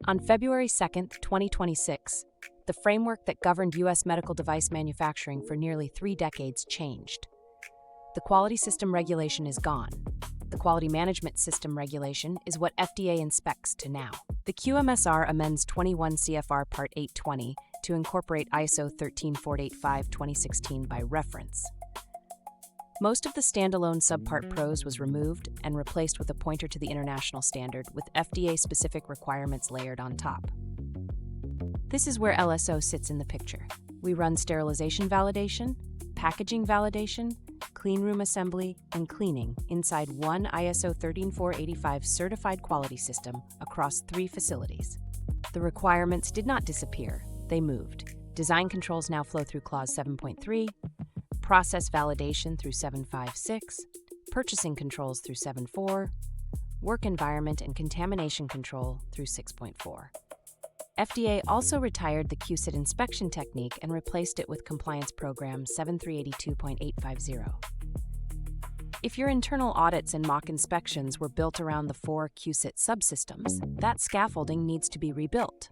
On February 2, 2026, the framework that governed U.S. medical device manufacturing for nearly 3 decades changed. The Quality System Regulation is gone. The Quality Management System Regulation is what FDA inspects to now. The QMSR amends 21 CFR Part 820 to incorporate ISO 13485-2016 by reference. Most of the standalone subpart prose was removed and replaced with a pointer to the international standard with FDA-specific requirements layered on top. This is where LSO sits in the picture. We run sterilization validation, packaging validation, cleanroom assembly, and cleaning inside one ISO 13485 certified quality system across 3 facilities. The requirements did not disappear, they moved. Design controls now flow through Clause 7.3, process validation through 7.5.6, purchasing controls through 7.4, work environment and contamination control through 6.4. FDA also retired the QSIT inspection technique and replaced it with Compliance Program 7382.850. If your internal audits and mock inspections were built around the 4 QSIT subsystems, that scaffolding needs to be rebuilt.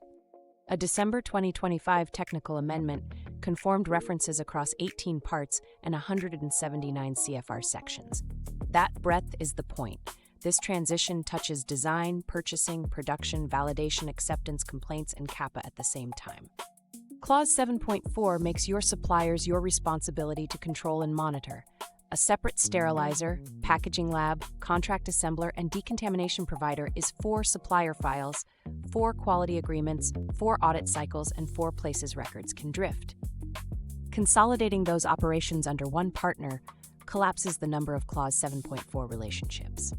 A December 2025 technical amendment conformed references across 18 parts and 179 CFR sections. That breadth is the point. This transition touches design, purchasing, production, validation, acceptance, complaints, and CAPA at the same time. Clause 7.4 makes your suppliers your responsibility to control and monitor. A separate sterilizer, packaging lab, contract assembler, and decontamination provider is 4 supplier files, 4 quality agreements, 4 audit cycles, and 4 places records can drift. Consolidating those operations under one partner collapses the number of Clause 7.4 relationships.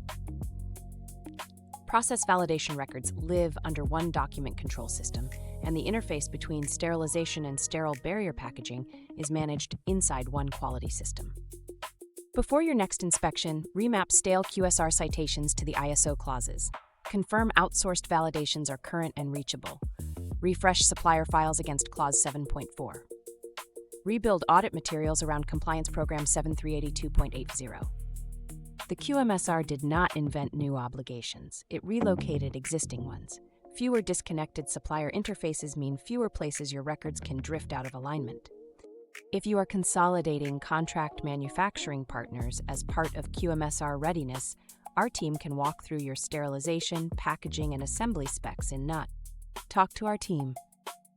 Process validation records live under one document control system, and the interface between sterilization and sterile barrier packaging is managed inside one quality system. Before your next inspection, remap stale QSR citations to the ISO clauses. Confirm outsourced validations are current and reachable. Refresh supplier files against Clause 7.4. Rebuild audit materials around Compliance Program 7382.80. The QMSR did not invent new obligations, it relocated existing ones. Fewer disconnected supplier interfaces mean fewer places your records can drift out of alignment. If you are consolidating contract manufacturing partners as part of QMSR readiness, our team can walk through your sterilization, packaging, and assembly specs in NUT. Talk to our team.